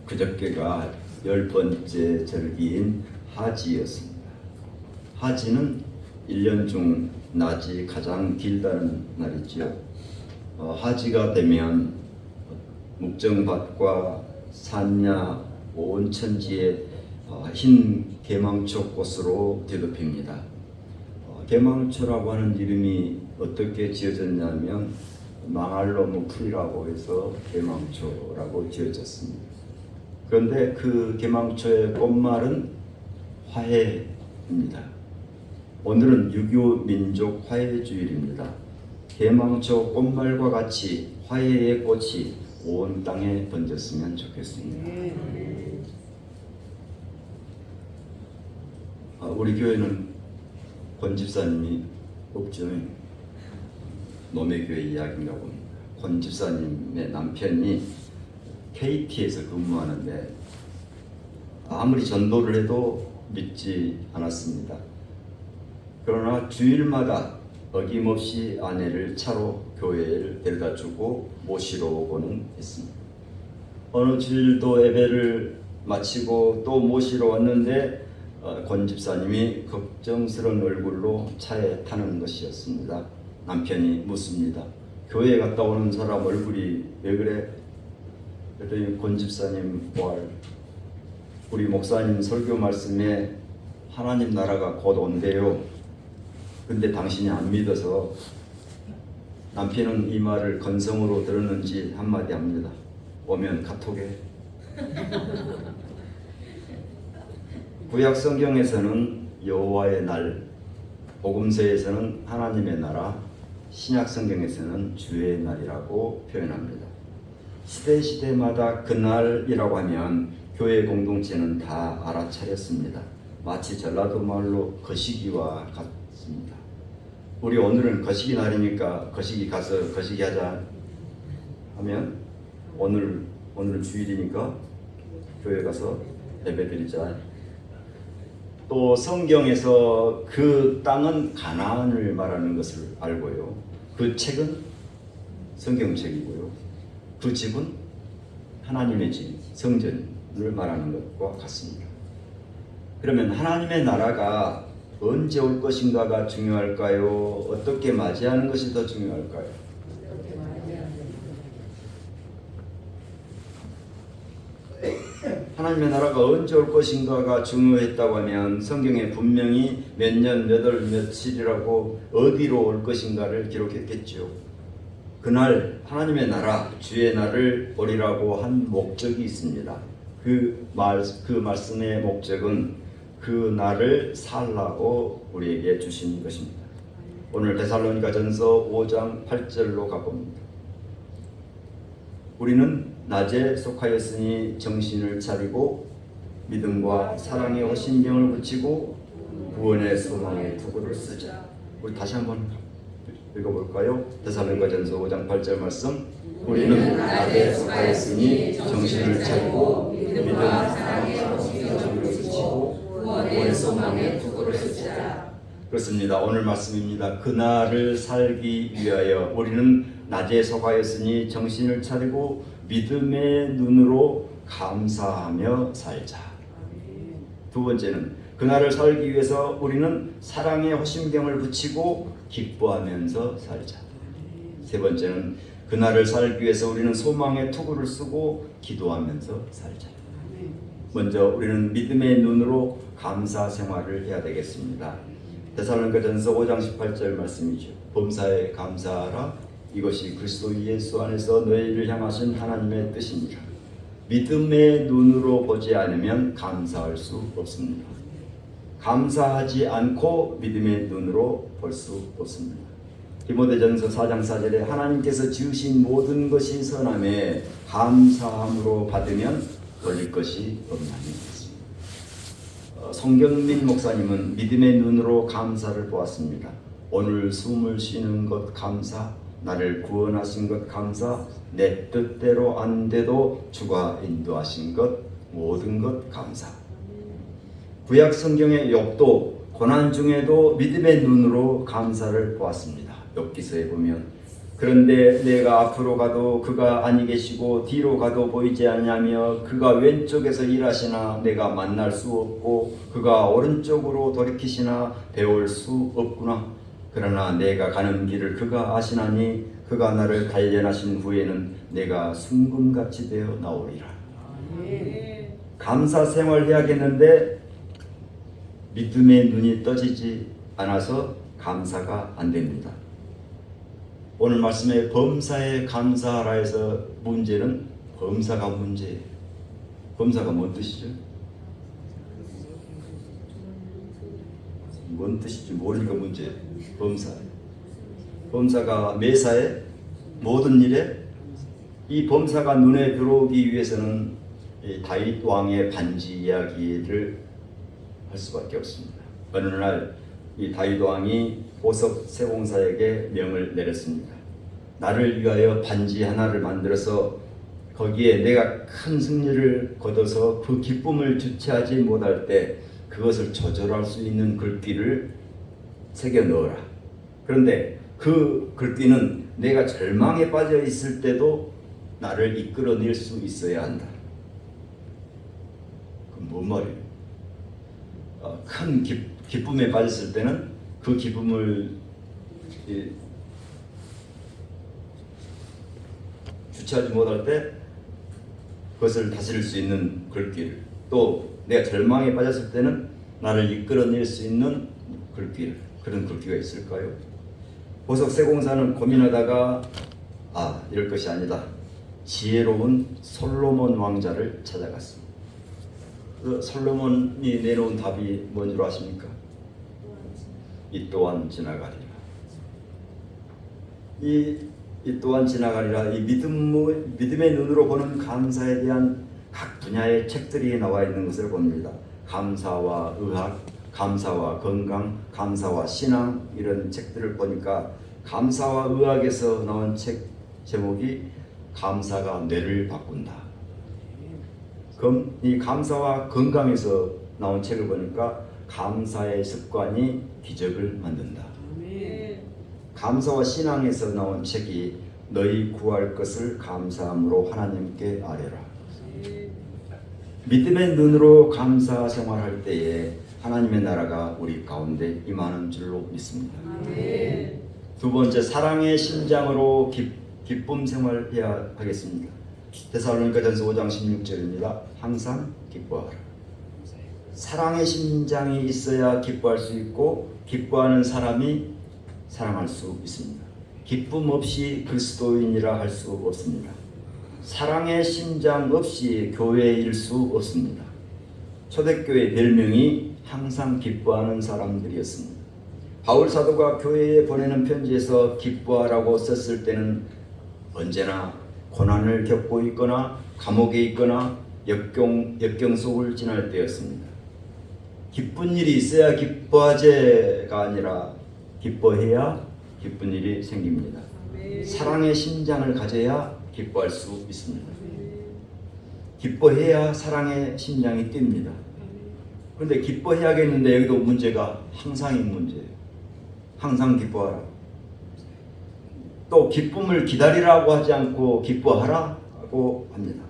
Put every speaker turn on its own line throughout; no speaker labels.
그저께가 10번째 절기인 하지였습니다. 하지는 1년 중 낮이 가장 길다는 날이지요. 하지가 되면 묵정밭과 산야 온 천지에 흰 개망초 꽃으로 뒤덮입니다. 개망초라고 하는 이름이 어떻게 지어졌냐면 망할로무 풀이라고 해서 개망초라고 지어졌습니다. 그런데 그 개망초의 꽃말은 화해입니다. 오늘은 6.25 민족 화해주일입니다. 개망초 꽃말과 같이 화해의 꽃이 온 땅에 번졌으면 좋겠습니다. 우리 교회는 권 집사님이 없죠. 노매교회 이야기인가 봅니다. 권 집사님의 남편이 KT에서 근무하는데 아무리 전도를 해도 믿지 않았습니다. 그러나 주일마다 어김없이 아내를 차로 교회를 데려다 주고 모시러 오고는 했습니다. 어느 주일도 예배를 마치고 또 모시러 왔는데 권 집사님이 걱정스러운 얼굴로 차에 타는 것이었습니다. 남편이 묻습니다. 교회 갔다 오는 사람 얼굴이 왜 그래? 그랬더니 권 집사님 우리 목사님 설교 말씀에 하나님 나라가 곧 온대요. 근데 당신이 안 믿어서. 남편은 이 말을 건성으로 들었는지 한마디 합니다. 오면 카톡에. 구약 성경에서는 여호와의 날, 복음서에서는 하나님의 나라, 신약 성경에서는 주의 날이라고 표현합니다. 시대마다 그날이라고 하면 교회 공동체는 다 알아차렸습니다. 마치 전라도 말로 거시기와 같습니다. 우리 오늘은 거시기 날이니까 거시기 가서 거시기 하자 하면 오늘 주일이니까 교회 가서 예배드리자. 또 성경에서 그 땅은 가나안을 말하는 것을 알고요. 그 책은 성경책이고요. 그 집은 하나님의 집, 성전을 말하는 것과 같습니다. 그러면 하나님의 나라가 언제 올 것인가가 중요할까요? 어떻게 맞이하는 것이 더 중요할까요? 하나님의 나라가 언제 올 것인가가 중요했다고 하면 성경에 분명히 몇 년, 몇 월, 며칠이라고 어디로 올 것인가를 기록했겠죠. 그날 하나님의 나라, 주의 날을 오리라고 한 목적이 있습니다. 그 말씀의 목적은 그 날을 살라고 우리에게 주신 것입니다. 오늘 데살로니가전서 5장 8절로 가봅니다. 우리는 낮에 속하였으니 정신을 차리고 믿음과 사랑의 호신경을 붙이고 구원의 소망의 투구를 쓰자. 우리 다시 한번 읽어볼까요? 데살로니가전서 5장 8절 말씀. 우리는 낮에 속하였으니 정신을 차리고 믿음과 사랑의 호신경을 붙이고 구원의 소망의 투구를 쓰자. 그렇습니다. 오늘 말씀입니다. 그날을 살기 위하여 우리는 낮에 속하였으니 정신을 차리고 믿음의 눈으로 감사하며 살자. 두 번째는 그날을 살기 위해서 우리는 사랑의 호심경을 붙이고 기뻐하면서 살자. 세 번째는 그날을 살기 위해서 우리는 소망의 투구를 쓰고 기도하면서 살자. 먼저 우리는 믿음의 눈으로 감사 생활을 해야 되겠습니다. 데살로니가전서 5장 18절 말씀이죠. 범사에 감사하라. 이것이 그리스도 예수 안에서 너희를 향하신 하나님의 뜻이니라. 믿음의 눈으로 보지 않으면 감사할 수 없습니다. 감사하지 않고 믿음의 눈으로 볼 수 없습니다. 디모데전서 4장 4절에 하나님께서 지으신 모든 것이 선함에 감사함으로 받으면 걸릴 것이 없나니 있습니다. 송경민 목사님은 믿음의 눈으로 감사를 보았습니다. 오늘 숨을 쉬는 것 감사, 나를 구원하신 것 감사, 내 뜻대로 안 돼도 주가 인도하신 것 모든 것 감사. 구약 성경의 욥도 고난 중에도 믿음의 눈으로 감사를 보았습니다. 욥기서에 보면 그런데 내가 앞으로 가도 그가 아니 계시고 뒤로 가도 보이지 않냐며 그가 왼쪽에서 일하시나 내가 만날 수 없고 그가 오른쪽으로 돌이키시나 배울 수 없구나. 그러나 내가 가는 길을 그가 아시나니 그가 나를 단련하신 후에는 내가 순금같이 되어 나오리라. 감사 생활해야겠는데 믿음의 눈이 떠지지 않아서 감사가 안 됩니다. 오늘 말씀에 범사에 감사하라 해서 문제는 범사가 문제예요. 범사가 뭔 뜻이죠? 뭔 뜻인지 모르니까 문제예요. 범사. 범사가 매사에 모든 일에 이 범사가 눈에 들어오기 위해서는 이 다윗 왕의 반지 이야기를 할 수밖에 없습니다. 어느 날 이 다윗 왕이 보석 세공사에게 명을 내렸습니다. 나를 위하여 반지 하나를 만들어서 거기에 내가 큰 승리를 거둬서 그 기쁨을 주체하지 못할 때 그것을 조절할 수 있는 글귀를 새겨 넣어라. 그런데 그 글귀는 내가 절망에 빠져 있을 때도 나를 이끌어낼 수 있어야 한다. 그건 뭔 말이에요? 큰 기쁨에 빠졌을 때는 그 기쁨을 주체하지 못할 때 그것을 다스릴 수 있는 글귀를, 또 내가 절망에 빠졌을 때는 나를 이끌어낼 수 있는 글귀를, 그런 글귀가 있을까요? 보석 세공사는 고민하다가 이럴 것이 아니다. 지혜로운 솔로몬 왕자를 찾아갔습니다. 그 솔로몬이 내놓은 답이 뭔 줄 아십니까? 이 또한 지나가리라. 이 또한 지나가리라. 이 믿음의 눈으로 보는 감사에 대한 각 분야의 책들이 나와 있는 것을 봅니다. 감사와 의학, 감사와 건강, 감사와 신앙, 이런 책들을 보니까 감사와 의학에서 나온 책 제목이 감사가 뇌를 바꾼다. 그럼 이 감사와 건강에서 나온 책을 보니까 감사의 습관이 기적을 만든다. 감사와 신앙에서 나온 책이 너희 구할 것을 감사함으로 하나님께 아뢰라. 믿음의 눈으로 감사 생활할 때에 하나님의 나라가 우리 가운데 임하는 줄로 믿습니다. 두 번째, 사랑의 심장으로 기쁨 생활해야 하겠습니다. 데살로니가전서 5장 16절입니다. 항상 기뻐하라. 사랑의 심장이 있어야 기뻐할 수 있고 기뻐하는 사람이 사랑할 수 있습니다. 기쁨 없이 그리스도인이라 할 수 없습니다. 사랑의 심장 없이 교회일 수 없습니다. 초대교회 별명이 항상 기뻐하는 사람들이었습니다. 바울 사도가 교회에 보내는 편지에서 기뻐하라고 썼을 때는 언제나 고난을 겪고 있거나 감옥에 있거나 역경 속을 지날 때였습니다. 기쁜 일이 있어야 기뻐하제가 아니라 기뻐해야 기쁜 일이 생깁니다. 사랑의 심장을 가져야 기뻐할 수 있습니다. 기뻐해야 사랑의 심장이 뜁니다. 그런데 기뻐해야겠는데 여기도 문제가 항상이 문제예요. 항상 기뻐하라. 또 기쁨을 기다리라고 하지 않고 기뻐하라고 합니다.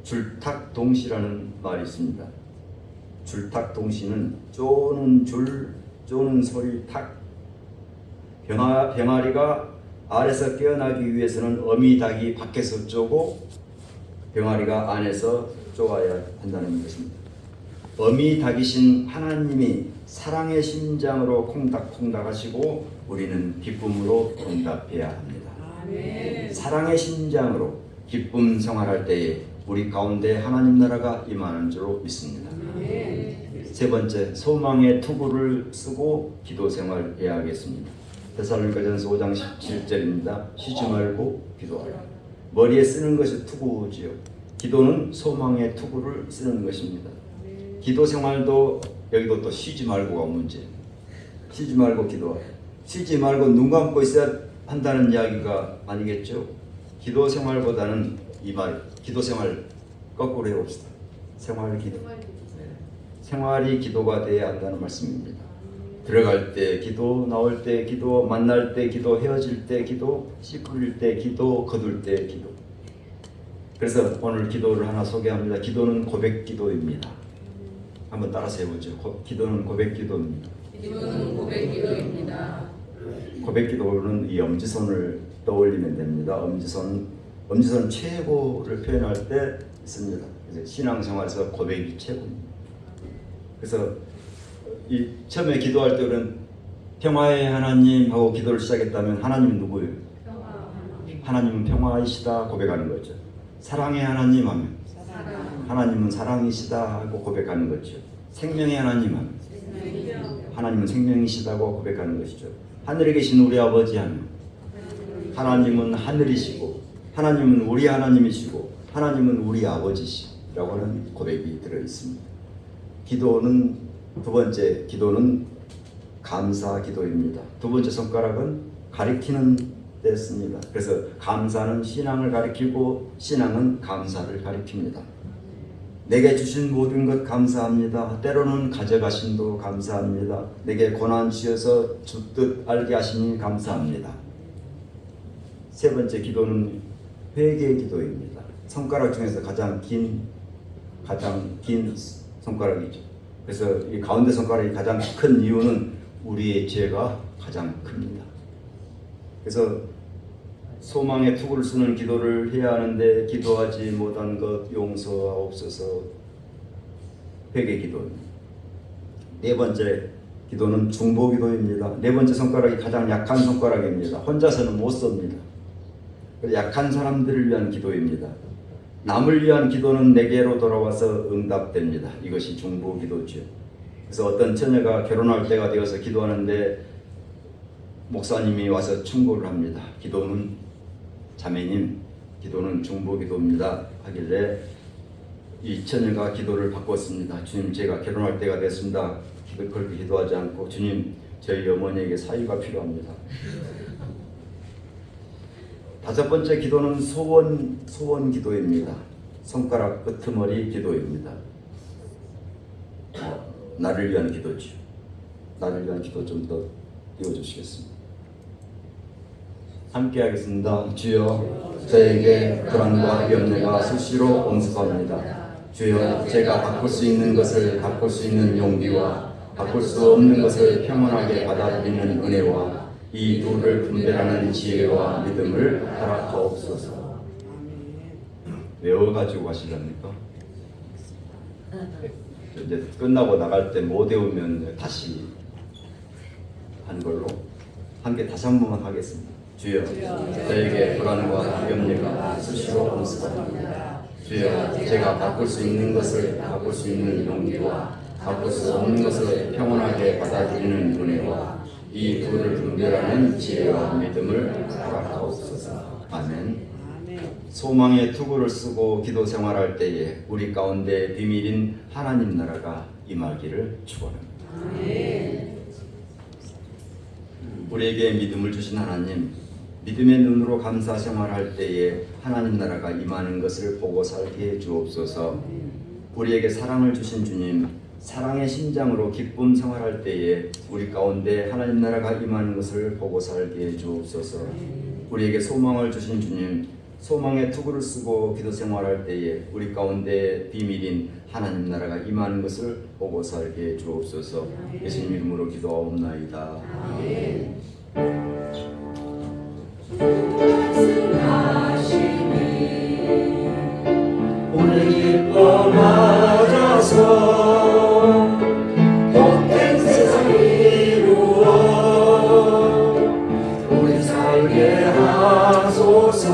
줄탁동시라는 말이 있습니다. 줄탁동시는 쪼는 줄, 쪼는 소리 탁. 병아리가 알에서 깨어나기 위해서는 어미 닭이 밖에서 쪼고 병아리가 안에서 쪼아야 한다는 것입니다. 어미 닭이신 하나님이 사랑의 심장으로 콩닥콩닥 하시고 우리는 기쁨으로 응답해야 합니다. 사랑의 심장으로 기쁨 생활할 때에 우리 가운데 하나님 나라가 임하는 줄로 믿습니다. 세 번째, 소망의 투구를 쓰고 기도 생활해야 하겠습니다. 데살로니가전서 5장 17절입니다. 쉬지 말고 기도하라. 머리에 쓰는 것이 투구지요. 기도는 소망의 투구를 쓰는 것입니다. 기도 생활도 여기도 또 쉬지 말고가 문제예요. 쉬지 말고 기도하라. 쉬지 말고 눈 감고 있어야 한다는 이야기가 아니겠죠. 기도 생활보다는 이 말, 기도 생활 거꾸로 해봅시다. 생활 기도. 생활이 기도가 되어야 한다는 말씀입니다. 들어갈 때 기도, 나올 때 기도, 만날 때 기도, 헤어질 때 기도, 씨 뿌릴 때 기도, 거둘 때 기도. 그래서 오늘 기도를 하나 소개합니다. 기도는 고백 기도입니다. 한번 따라서 해보죠. 기도는 고백 기도입니다.
기도는 고백 기도입니다.
고백 기도는 이 엄지손을 떠올리면 됩니다. 엄지손 최고를 표현할 때 있습니다. 그래서 신앙생활에서 고백이 최고입니다. 그래서 이 처음에 기도할 때 우리는 평화의 하나님 하고 기도를 시작했다면 하나님은 누구예요? 하나님은 평화이시다 고백하는 거죠. 사랑의 하나님 하면 하나님은 사랑이시다 하고 고백하는 거죠. 생명의 하나님 하면 하나님은 생명이시다고 고백하는 것이죠. 하늘에 계신 우리 아버지 하면 하나님은 하늘이시고 하나님은 우리 하나님이시고 하나님은 우리 아버지시라고 하는 고백이 들어있습니다. 기도는 두 번째 기도는 감사 기도입니다. 두 번째 손가락은 가리키는 데 씁니다. 그래서 감사는 신앙을 가리키고 신앙은 감사를 가리킵니다. 내게 주신 모든 것 감사합니다. 때로는 가져가심도 감사합니다. 내게 고난 주셔서 주뜻 알게 하시니 감사합니다. 세 번째 기도는 회개 기도입니다. 손가락 중에서 가장 긴 손가락이죠. 그래서 이 가운데 손가락이 가장 큰 이유는 우리의 죄가 가장 큽니다. 그래서 소망의 투구를 쓰는 기도를 해야 하는데 기도하지 못한 것 용서하옵소서. 회개 기도입니다. 네 번째 기도는 중보 기도입니다. 네 번째 손가락이 가장 약한 손가락입니다. 혼자서는 못 씁니다. 약한 사람들을 위한 기도입니다. 남을 위한 기도는 내게로 돌아와서 응답됩니다. 이것이 중보 기도죠. 그래서 어떤 처녀가 결혼할 때가 되어서 기도하는데 목사님이 와서 충고를 합니다. 기도는 자매님, 기도는 중보 기도입니다 하길래 이 처녀가 기도를 바꿨습니다. 주님, 제가 결혼할 때가 됐습니다. 그렇게 기도하지 않고 주님, 저희 어머니에게 사위가 필요합니다. 다섯 번째 기도는 소원 기도입니다. 손가락 끄트머리 기도입니다. 나를 위한 기도죠. 나를 위한 기도 좀 더 띄워주시겠습니다. 함께 하겠습니다. 주여, 저에게 불안과 염려가 수시로 엄습합니다. 주여, 제가 바꿀 수 있는 것을 바꿀 수 있는 용기와 바꿀 수 없는 것을 평온하게 받아들이는 은혜와 이 둘을 분별하는 지혜와 믿음을 허락하옵소서. 외워가지고 가시렵니까? 이제 끝나고 나갈 때 못 외우면 다시 한 걸로 함께 다시 한 번만 하겠습니다. 주여, 저에게 불안과 염려가 수시로 엄습합니다. 주여, 제가 바꿀 수 있는 것을 바꿀 수 있는 용기와 바꿀 수 없는 것을 평온하게 받아들이는 은혜와 이 둘을 분별하는 지혜와 믿음을 허락하옵소서. 아멘. 소망의 투구를 쓰고 기도 생활할 때에 우리 가운데 비밀인 하나님 나라가 임하기를 축원합니다. 아멘. 우리에게 믿음을 주신 하나님, 믿음의 눈으로 감사 생활할 때에 하나님 나라가 임하는 것을 보고 살게 해 주옵소서. 우리에게 사랑을 주신 주님, 사랑의 심장으로 기쁨 생활할 때에 우리 가운데 하나님 나라가 임하는 것을 보고 살게 해 주옵소서. 우리에게 소망을 주신 주님, 소망의 투구를 쓰고 기도 생활할 때에 우리 가운데 비밀인 하나님 나라가 임하는 것을 보고 살게 해 주옵소서. 예수님 이름으로 기도하옵나이다. 아멘. 오늘 기뻐 맞아서 복된 세상 이루어 우리 살게 하소서.